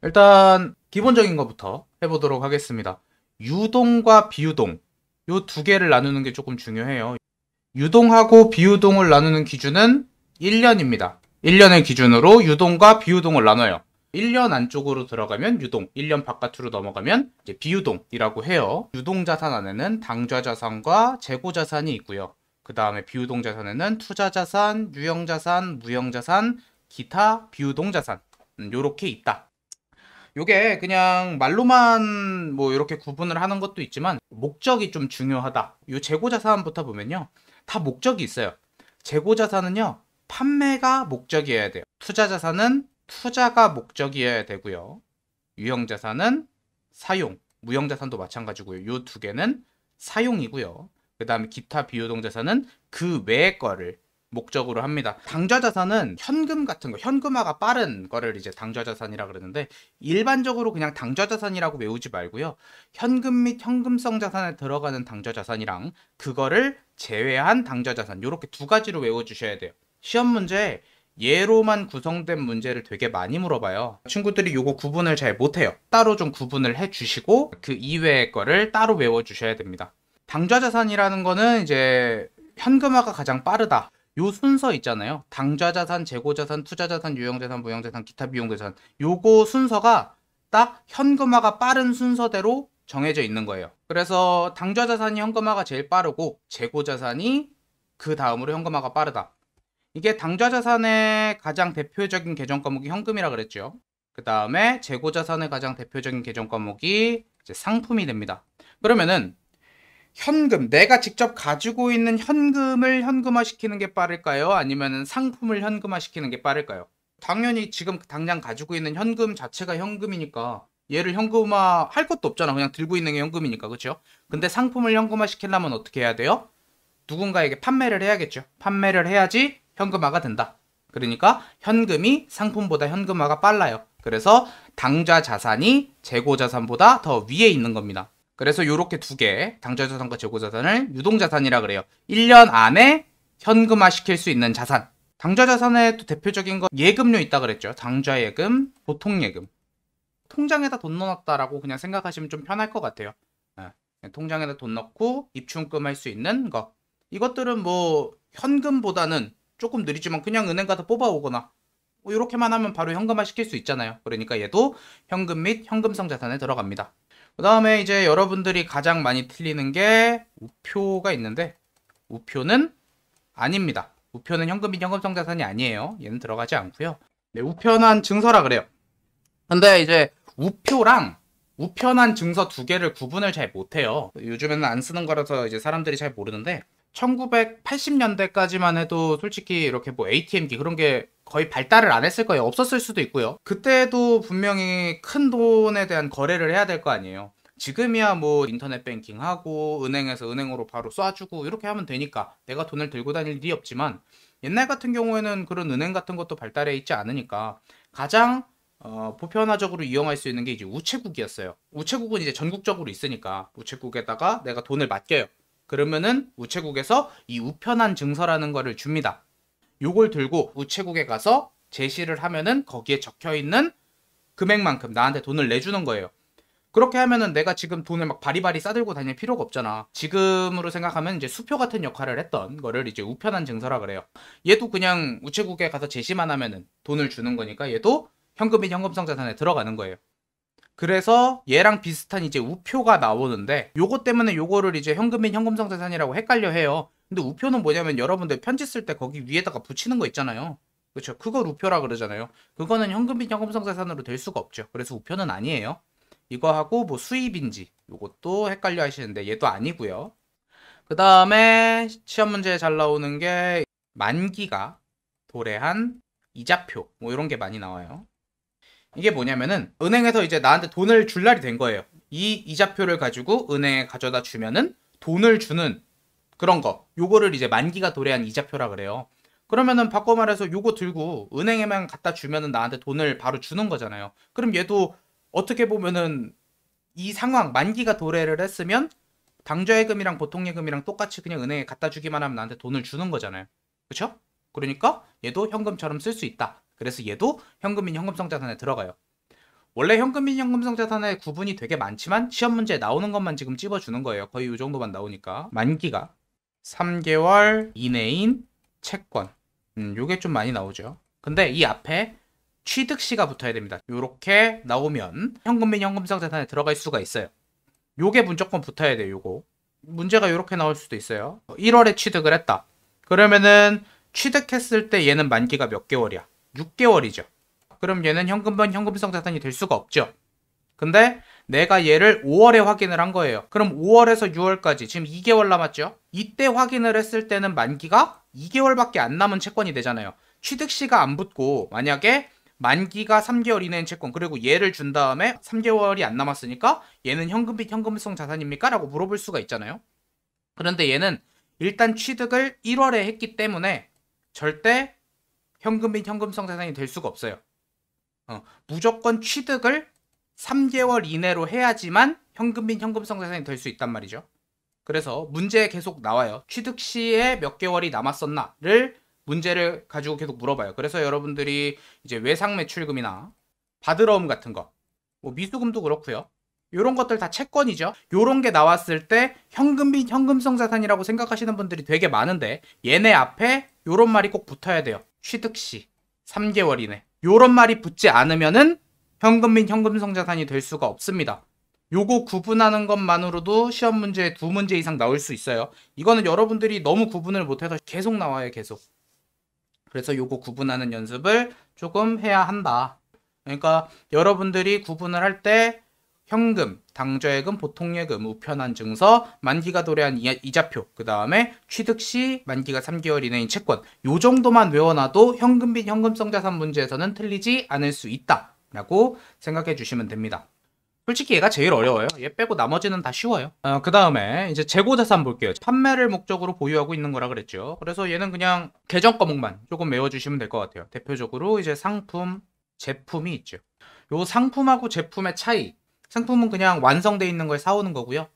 일단 기본적인 것부터 해보도록 하겠습니다. 유동과 비유동 요 두 개를 나누는 게 조금 중요해요. 유동하고 비유동을 나누는 기준은 1년입니다. 1년을 기준으로 유동과 비유동을 나눠요. 1년 안쪽으로 들어가면 유동, 1년 바깥으로 넘어가면 이제 비유동이라고 해요. 유동자산 안에는 당좌자산과 재고자산이 있고요. 그 다음에 비유동자산에는 투자자산, 유형자산, 무형자산, 기타 비유동자산 요렇게 있다. 요게 그냥 말로만 뭐 이렇게 구분을 하는 것도 있지만 목적이 좀 중요하다. 요 재고자산부터 보면요. 다 목적이 있어요. 재고자산은요. 판매가 목적이어야 돼요. 투자자산은 투자가 목적이어야 되고요. 유형자산은 사용, 무형자산도 마찬가지고요. 요 두 개는 사용이고요. 그 다음에 기타 비유동자산은 그 외의 거를 목적으로 합니다. 당좌자산은 현금 같은 거, 현금화가 빠른 거를 이제 당좌자산이라 그러는데 일반적으로 그냥 당좌자산이라고 외우지 말고요. 현금 및 현금성 자산에 들어가는 당좌자산이랑 그거를 제외한 당좌자산 이렇게 두 가지로 외워주셔야 돼요. 시험 문제 예로만 구성된 문제를 되게 많이 물어봐요. 친구들이 요거 구분을 잘 못해요. 따로 좀 구분을 해주시고 그 이외의 거를 따로 외워주셔야 됩니다. 당좌자산이라는 거는 이제 현금화가 가장 빠르다. 요 순서 있잖아요. 당좌자산, 재고자산, 투자자산, 유형자산, 무형자산, 기타 비용자산. 요거 순서가 딱 현금화가 빠른 순서대로 정해져 있는 거예요. 그래서 당좌자산이 현금화가 제일 빠르고 재고자산이 그 다음으로 현금화가 빠르다. 이게 당좌자산의 가장 대표적인 계정 과목이 현금이라 그랬죠. 그 다음에 재고자산의 가장 대표적인 계정 과목이 이제 상품이 됩니다. 그러면은 현금, 내가 직접 가지고 있는 현금을 현금화시키는 게 빠를까요? 아니면 상품을 현금화시키는 게 빠를까요? 당연히 지금 당장 가지고 있는 현금 자체가 현금이니까 얘를 현금화 할 것도 없잖아. 그냥 들고 있는 게 현금이니까. 그렇죠? 근데 상품을 현금화시키려면 어떻게 해야 돼요? 누군가에게 판매를 해야겠죠. 판매를 해야지 현금화가 된다. 그러니까 현금이 상품보다 현금화가 빨라요. 그래서 당좌 자산이 재고 자산보다 더 위에 있는 겁니다. 그래서 요렇게 두 개, 당좌자산과 재고자산을 유동자산이라 그래요. 1년 안에 현금화 시킬 수 있는 자산. 당좌자산의 또 대표적인 거 예금료 있다 그랬죠. 당좌예금, 보통예금. 통장에다 돈 넣어놨다라고 그냥 생각하시면 좀 편할 것 같아요. 통장에다 돈 넣고 입출금 할 수 있는 거. 이것들은 뭐 현금보다는 조금 느리지만 그냥 은행 가서 뽑아오거나 뭐 이렇게만 하면 바로 현금화 시킬 수 있잖아요. 그러니까 얘도 현금 및 현금성 자산에 들어갑니다. 그 다음에 이제 여러분들이 가장 많이 틀리는 게 우표가 있는데 우표는 아닙니다. 우표는 현금 및 현금성 자산이 아니에요. 얘는 들어가지 않고요. 네, 우편한 증서라 그래요. 근데 이제 우표랑 우편한 증서 두 개를 구분을 잘 못해요. 요즘에는 안 쓰는 거라서 이제 사람들이 잘 모르는데 1980년대까지만 해도 솔직히 이렇게 뭐 ATM기 그런 게 거의 발달을 안 했을 거예요. 없었을 수도 있고요. 그때도 분명히 큰 돈에 대한 거래를 해야 될 거 아니에요. 지금이야 뭐 인터넷 뱅킹하고 은행에서 은행으로 바로 쏴주고 이렇게 하면 되니까 내가 돈을 들고 다닐 일이 없지만 옛날 같은 경우에는 그런 은행 같은 것도 발달해 있지 않으니까 가장 보편화적으로 이용할 수 있는 게 이제 우체국이었어요. 우체국은 이제 전국적으로 있으니까 우체국에다가 내가 돈을 맡겨요. 그러면은 우체국에서 이 우편한 증서라는 거를 줍니다. 요걸 들고 우체국에 가서 제시를 하면은 거기에 적혀 있는 금액만큼 나한테 돈을 내주는 거예요. 그렇게 하면은 내가 지금 돈을 막 바리바리 싸들고 다닐 필요가 없잖아. 지금으로 생각하면 이제 수표 같은 역할을 했던 거를 이제 우편한 증서라 그래요. 얘도 그냥 우체국에 가서 제시만 하면은 돈을 주는 거니까 얘도 현금 및 현금성 자산에 들어가는 거예요. 그래서 얘랑 비슷한 이제 우표가 나오는데 요거 때문에 요거를 이제 현금 및 현금성 자산이라고 헷갈려 해요. 근데 우표는 뭐냐면 여러분들 편지 쓸 때 거기 위에다가 붙이는 거 있잖아요. 그렇죠? 그걸 우표라 그러잖아요. 그거는 현금 및 현금성 자산으로 될 수가 없죠. 그래서 우표는 아니에요. 이거하고 뭐 수입인지 요것도 헷갈려 하시는데 얘도 아니고요. 그 다음에 시험 문제에 잘 나오는 게 만기가 도래한 이자표 뭐 이런 게 많이 나와요. 이게 뭐냐면은 은행에서 이제 나한테 돈을 줄 날이 된 거예요. 이 이자표를 가지고 은행에 가져다 주면은 돈을 주는 그런 거. 요거를 이제 만기가 도래한 이자표라 그래요. 그러면은 바꿔 말해서 요거 들고 은행에만 갖다 주면은 나한테 돈을 바로 주는 거잖아요. 그럼 얘도 어떻게 보면은 이 상황 만기가 도래를 했으면 당좌예금이랑 보통예금이랑 똑같이 그냥 은행에 갖다 주기만 하면 나한테 돈을 주는 거잖아요. 그쵸? 그러니까 얘도 현금처럼 쓸 수 있다. 그래서 얘도 현금 및 현금성 자산에 들어가요. 원래 현금 및 현금성 자산의 구분이 되게 많지만 시험 문제에 나오는 것만 지금 찝어주는 거예요. 거의 이 정도만 나오니까. 만기가 3개월 이내인 채권. 요게 좀 많이 나오죠. 근데 이 앞에 취득시가 붙어야 됩니다. 요렇게 나오면 현금 및 현금성 자산에 들어갈 수가 있어요. 요게 무조건 붙어야 돼요. 요거. 문제가 요렇게 나올 수도 있어요. 1월에 취득을 했다. 그러면은 취득했을 때 얘는 만기가 몇 개월이야? 6개월이죠. 그럼 얘는 현금 및 현금성 자산이 될 수가 없죠. 근데 내가 얘를 5월에 확인을 한 거예요. 그럼 5월에서 6월까지 지금 2개월 남았죠. 이때 확인을 했을 때는 만기가 2개월밖에 안 남은 채권이 되잖아요. 취득시가 안 붙고 만약에 만기가 3개월 이내인 채권 그리고 얘를 준 다음에 3개월이 안 남았으니까 얘는 현금 및 현금성 자산입니까? 라고 물어볼 수가 있잖아요. 그런데 얘는 일단 취득을 1월에 했기 때문에 절대 현금 및 현금성 자산이 될 수가 없어요. 무조건 취득을 3개월 이내로 해야지만 현금 및 현금성 자산이 될 수 있단 말이죠. 그래서 문제에 계속 나와요. 취득 시에 몇 개월이 남았었나를 문제를 가지고 계속 물어봐요. 그래서 여러분들이 이제 외상 매출금이나 바드러움 같은 거, 뭐 미수금도 그렇고요. 요런 것들 다 채권이죠. 요런 게 나왔을 때 현금 및 현금성 자산이라고 생각하시는 분들이 되게 많은데 얘네 앞에 요런 말이 꼭 붙어야 돼요. 취득 시 3개월 이내. 요런 말이 붙지 않으면은 현금 및 현금성 자산이 될 수가 없습니다. 요거 구분하는 것만으로도 시험 문제에 2문제 이상 나올 수 있어요. 이거는 여러분들이 너무 구분을 못해서 계속 나와요. 계속. 그래서 요거 구분하는 연습을 조금 해야 한다. 그러니까 여러분들이 구분을 할 때 현금, 당좌예금, 보통예금, 우편한 증서, 만기가 도래한 이자표, 그 다음에 취득 시 만기가 3개월 이내인 채권 요 정도만 외워놔도 현금 및 현금성 자산 문제에서는 틀리지 않을 수 있다 라고 생각해 주시면 됩니다. 솔직히 얘가 제일 어려워요. 얘 빼고 나머지는 다 쉬워요. 그 다음에 이제 재고자산 볼게요. 판매를 목적으로 보유하고 있는 거라 그랬죠. 그래서 얘는 그냥 계정 과목만 조금 외워주시면 될 것 같아요. 대표적으로 이제 상품, 제품이 있죠. 요 상품하고 제품의 차이. 상품은 그냥 완성되어 있는 걸 사오는 거고요.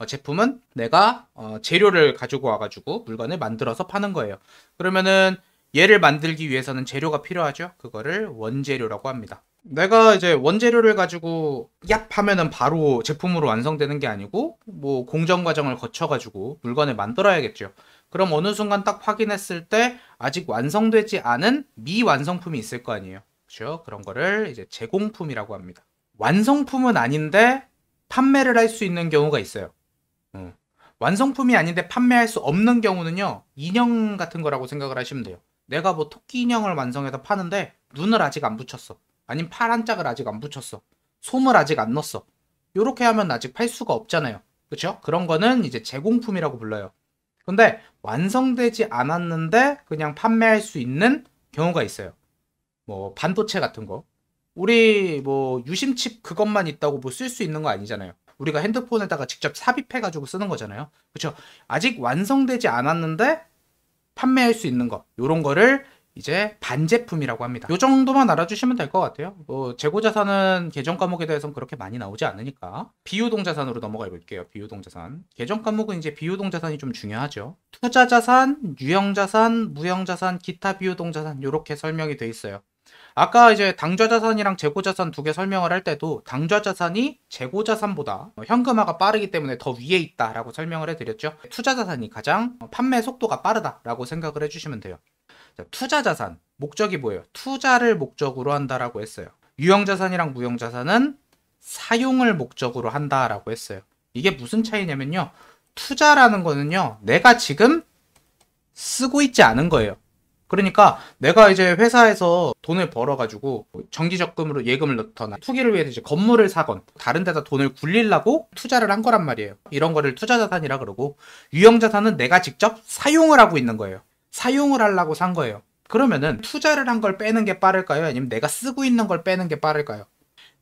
제품은 내가 재료를 가지고 와가지고 물건을 만들어서 파는 거예요. 그러면은 얘를 만들기 위해서는 재료가 필요하죠. 그거를 원재료라고 합니다. 내가 이제 원재료를 가지고 얍 하면은 바로 제품으로 완성되는 게 아니고 뭐 공정 과정을 거쳐가지고 물건을 만들어야겠죠. 그럼 어느 순간 딱 확인했을 때 아직 완성되지 않은 미완성품이 있을 거 아니에요. 그렇죠? 그런 거를 이제 제공품이라고 합니다. 완성품은 아닌데 판매를 할 수 있는 경우가 있어요. 완성품이 아닌데 판매할 수 없는 경우는요, 인형 같은 거라고 생각을 하시면 돼요. 내가 뭐 토끼 인형을 완성해서 파는데 눈을 아직 안 붙였어. 아니면 팔 한 짝을 아직 안 붙였어. 솜을 아직 안 넣었어. 요렇게 하면 아직 팔 수가 없잖아요. 그쵸? 그런 거는 이제 제공품이라고 불러요. 근데 완성되지 않았는데 그냥 판매할 수 있는 경우가 있어요. 뭐 반도체 같은 거. 우리 뭐 유심칩 그것만 있다고 뭐 쓸 수 있는 거 아니잖아요. 우리가 핸드폰에다가 직접 삽입해가지고 쓰는 거잖아요. 그쵸? 아직 완성되지 않았는데 판매할 수 있는 거. 요런 거를 이제 반제품이라고 합니다. 요 정도만 알아주시면 될 것 같아요. 뭐 재고자산은 계정 과목에 대해서는 그렇게 많이 나오지 않으니까. 비유동자산으로 넘어가 볼게요. 비유동자산. 계정 과목은 이제 비유동자산이 좀 중요하죠. 투자자산, 유형자산, 무형자산, 기타 비유동자산 요렇게 설명이 돼 있어요. 아까 이제 당좌자산이랑 재고자산 두 개 설명을 할 때도 당좌자산이 재고자산보다 현금화가 빠르기 때문에 더 위에 있다라고 설명을 해드렸죠. 투자자산이 가장 판매 속도가 빠르다라고 생각을 해주시면 돼요. 자, 투자자산 목적이 뭐예요? 투자를 목적으로 한다라고 했어요. 유형자산이랑 무형자산은 사용을 목적으로 한다라고 했어요. 이게 무슨 차이냐면요, 투자라는 거는요 내가 지금 쓰고 있지 않은 거예요. 그러니까 내가 이제 회사에서 돈을 벌어가지고 정기적금으로 예금을 넣거나 투기를 위해서 이제 건물을 사건 다른 데다 돈을 굴리려고 투자를 한 거란 말이에요. 이런 거를 투자자산이라 그러고, 유형자산은 내가 직접 사용을 하고 있는 거예요. 사용을 하려고 산 거예요. 그러면은 투자를 한 걸 빼는 게 빠를까요? 아니면 내가 쓰고 있는 걸 빼는 게 빠를까요?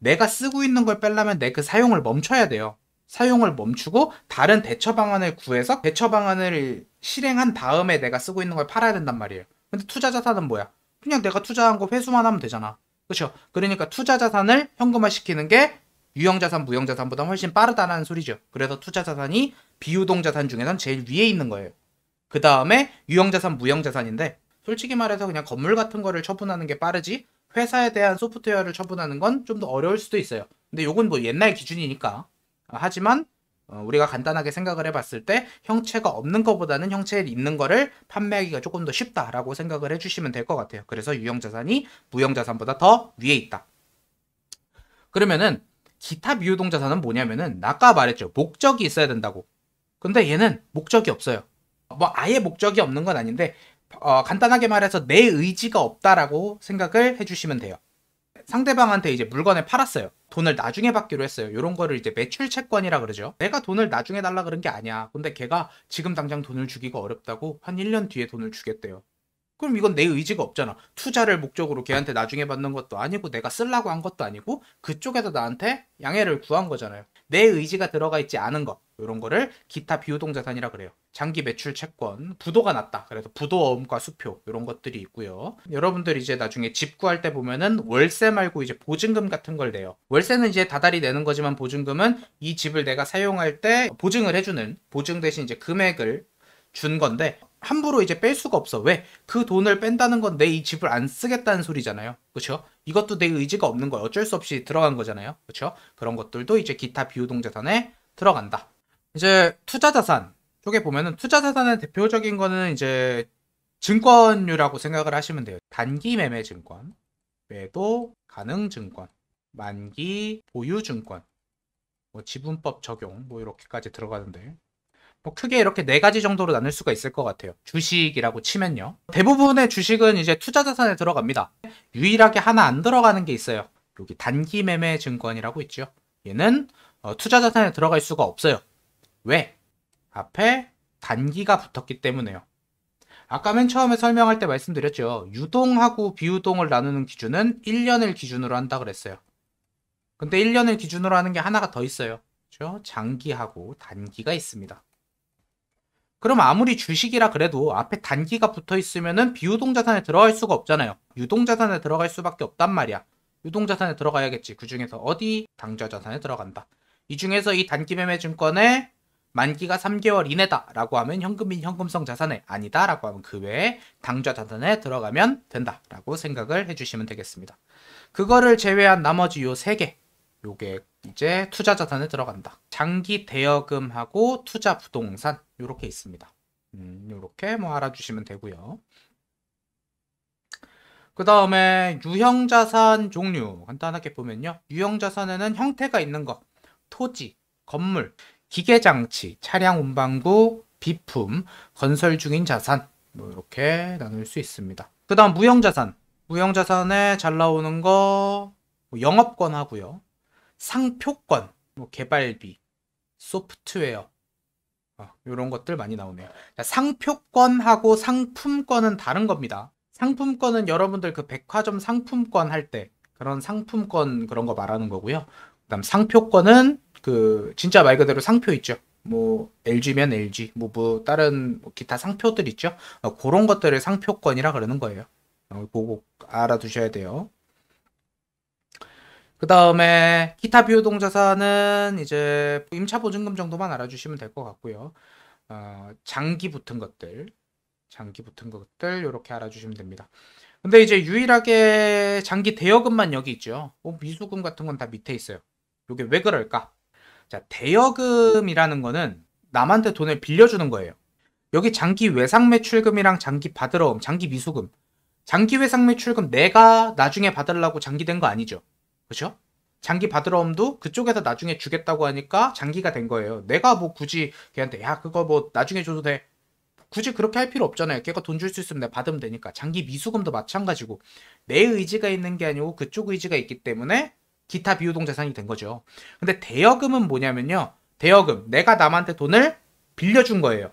내가 쓰고 있는 걸 빼려면 내 그 사용을 멈춰야 돼요. 사용을 멈추고 다른 대처 방안을 구해서 대처 방안을 실행한 다음에 내가 쓰고 있는 걸 팔아야 된단 말이에요. 근데 투자자산은 뭐야? 그냥 내가 투자한 거 회수만 하면 되잖아. 그렇죠? 그러니까 투자자산을 현금화 시키는 게 유형자산, 무형자산보다 훨씬 빠르다는 소리죠. 그래서 투자자산이 비유동자산 중에선 제일 위에 있는 거예요. 그 다음에 유형자산, 무형자산인데 솔직히 말해서 그냥 건물 같은 거를 처분하는 게 빠르지 회사에 대한 소프트웨어를 처분하는 건 좀 더 어려울 수도 있어요. 근데 요건 뭐 옛날 기준이니까. 하지만 우리가 간단하게 생각을 해봤을 때 형체가 없는 것보다는 형체 있는 거를 판매하기가 조금 더 쉽다라고 생각을 해주시면 될 것 같아요. 그래서 유형자산이 무형자산보다 더 위에 있다. 그러면은 기타 비유동자산은 뭐냐면은 아까 말했죠. 목적이 있어야 된다고. 근데 얘는 목적이 없어요. 뭐 아예 목적이 없는 건 아닌데 간단하게 말해서 내 의지가 없다라고 생각을 해주시면 돼요. 상대방한테 이제 물건을 팔았어요. 돈을 나중에 받기로 했어요. 이런 거를 이제 매출 채권이라 그러죠. 내가 돈을 나중에 달라 그런 게 아니야. 근데 걔가 지금 당장 돈을 주기가 어렵다고 한 1년 뒤에 돈을 주겠대요. 그럼 이건 내 의지가 없잖아. 투자를 목적으로 걔한테 나중에 받는 것도 아니고 내가 쓰려고 한 것도 아니고 그쪽에서 나한테 양해를 구한 거잖아요. 내 의지가 들어가 있지 않은 것 이런 거를 기타 비유동자산이라 그래요. 장기 매출 채권, 부도가 났다. 그래서 부도어음과 수표 이런 것들이 있고요. 여러분들이 이제 나중에 집 구할 때 보면은 월세 말고 이제 보증금 같은 걸 내요. 월세는 이제 다달이 내는 거지만 보증금은 이 집을 내가 사용할 때 보증을 해주는 보증 대신 이제 금액을 준 건데 함부로 이제 뺄 수가 없어. 왜? 그 돈을 뺀다는 건 내 이 집을 안 쓰겠다는 소리잖아요. 그렇죠? 이것도 내 의지가 없는 거야. 어쩔 수 없이 들어간 거잖아요. 그렇죠? 그런 것들도 이제 기타 비유동자산에 들어간다. 이제 투자자산 쪽에 보면은 투자자산의 대표적인 거는 이제 증권류라고 생각을 하시면 돼요. 단기 매매 증권, 매도 가능 증권, 만기 보유 증권, 뭐 지분법 적용 뭐 이렇게까지 들어가는데 뭐 크게 이렇게 4가지 정도로 나눌 수가 있을 것 같아요. 주식이라고 치면요. 대부분의 주식은 이제 투자자산에 들어갑니다. 유일하게 하나 안 들어가는 게 있어요. 여기 단기 매매 증권이라고 있죠. 얘는 투자자산에 들어갈 수가 없어요. 왜? 앞에 단기가 붙었기 때문에요. 아까 맨 처음에 설명할 때 말씀드렸죠. 유동하고 비유동을 나누는 기준은 1년을 기준으로 한다 그랬어요. 근데 1년을 기준으로 하는 게 하나가 더 있어요. 그렇죠? 장기하고 단기가 있습니다. 그럼 아무리 주식이라 그래도 앞에 단기가 붙어 있으면은 비유동자산에 들어갈 수가 없잖아요. 유동자산에 들어갈 수밖에 없단 말이야. 유동자산에 들어가야겠지. 그 중에서 어디? 당좌자산에 들어간다. 이 중에서 이 단기 매매 증권의 만기가 3개월 이내다 라고 하면 현금인 현금성 자산에, 아니다 라고 하면 그 외에 당좌자산에 들어가면 된다 라고 생각을 해주시면 되겠습니다. 그거를 제외한 나머지 요 3개 요게 이제 투자자산에 들어간다. 장기 대여금하고 투자 부동산 요렇게 있습니다. 요렇게 뭐 알아주시면 되고요. 그 다음에 유형자산 종류 간단하게 보면요. 유형자산에는 형태가 있는 것, 토지, 건물, 기계장치, 차량 운반구, 비품, 건설 중인 자산 뭐 이렇게 나눌 수 있습니다. 그 다음 무형자산. 무형자산에 잘 나오는 거 영업권 하고요. 상표권, 뭐 개발비, 소프트웨어 이런 것들 많이 나오네요. 상표권하고 상품권은 다른 겁니다. 상품권은 여러분들 그 백화점 상품권 할 때 그런 상품권 그런 거 말하는 거고요. 그다음 상표권은 그 진짜 말 그대로 상표 있죠. 뭐 LG면 LG, 뭐 다른 뭐 기타 상표들 있죠. 그런 것들을 상표권이라 그러는 거예요. 그거 알아두셔야 돼요. 그 다음에 기타 비유동자산은 이제 임차보증금 정도만 알아주시면 될 것 같고요. 장기 붙은 것들 이렇게 알아주시면 됩니다. 근데 이제 유일하게 장기 대여금만 여기 있죠. 미수금 같은 건 다 밑에 있어요. 이게 왜 그럴까? 자, 대여금이라는 거는 남한테 돈을 빌려주는 거예요. 여기 장기 외상 매출금이랑 장기 받으러옴, 장기 미수금. 장기 외상 매출금 내가 나중에 받으려고 장기된 거 아니죠. 그렇죠? 장기 받으러옴도 그쪽에서 나중에 주겠다고 하니까 장기가 된 거예요. 내가 뭐 굳이 걔한테 야 그거 뭐 나중에 줘도 돼. 굳이 그렇게 할 필요 없잖아요. 걔가 돈 줄 수 있으면 내가 받으면 되니까. 장기 미수금도 마찬가지고 내 의지가 있는 게 아니고 그쪽 의지가 있기 때문에 기타 비유동 자산이 된 거죠. 근데 대여금은 뭐냐면요. 대여금 내가 남한테 돈을 빌려준 거예요.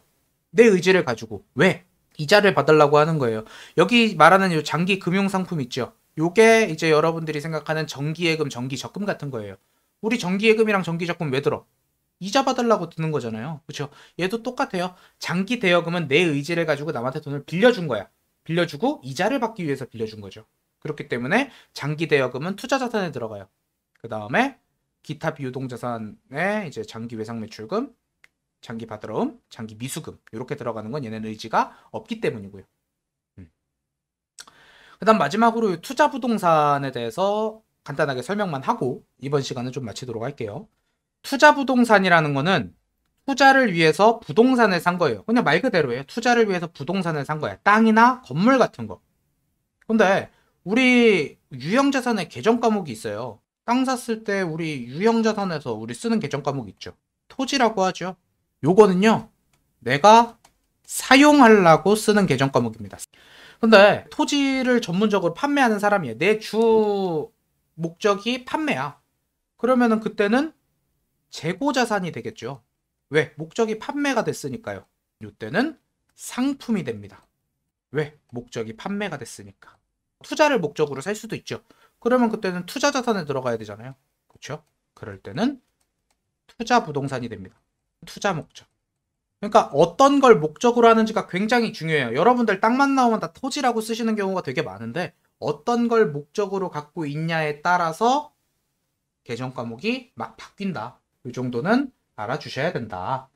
내 의지를 가지고. 왜? 이자를 받으려고 하는 거예요. 여기 말하는 이 장기 금융상품 있죠. 요게 이제 여러분들이 생각하는 정기예금, 정기적금 같은 거예요. 우리 정기예금이랑 정기적금 왜 들어? 이자 받으려고 드는 거잖아요. 그렇죠? 얘도 똑같아요. 장기 대여금은 내 의지를 가지고 남한테 돈을 빌려준 거야. 빌려주고 이자를 받기 위해서 빌려준 거죠. 그렇기 때문에 장기 대여금은 투자자산에 들어가요. 그 다음에 기타 비유동자산에 이제 장기 외상 매출금, 장기 받들어움, 장기 미수금 이렇게 들어가는 건 얘네는 의지가 없기 때문이고요. 그다음 마지막으로 투자 부동산에 대해서 간단하게 설명만 하고 이번 시간은 좀 마치도록 할게요. 투자 부동산이라는 거는 투자를 위해서 부동산을 산 거예요. 그냥 말 그대로예요. 투자를 위해서 부동산을 산 거야. 땅이나 건물 같은 거. 근데 우리 유형자산의 계정 과목이 있어요. 땅 샀을 때 우리 유형자산에서 우리 쓰는 계정 과목이 있죠. 토지라고 하죠. 요거는요, 내가 사용하려고 쓰는 계정 과목입니다. 근데 토지를 전문적으로 판매하는 사람이에요. 내 주 목적이 판매야. 그러면은 그때는 재고자산이 되겠죠. 왜? 목적이 판매가 됐으니까요. 이때는 상품이 됩니다. 왜? 목적이 판매가 됐으니까. 투자를 목적으로 살 수도 있죠. 그러면 그때는 투자자산에 들어가야 되잖아요. 그렇죠? 그럴 때는 투자 부동산이 됩니다. 투자 목적. 그러니까 어떤 걸 목적으로 하는지가 굉장히 중요해요. 여러분들 땅만 나오면 다 토지라고 쓰시는 경우가 되게 많은데 어떤 걸 목적으로 갖고 있냐에 따라서 계정 과목이 막 바뀐다. 이 정도는 알아주셔야 된다.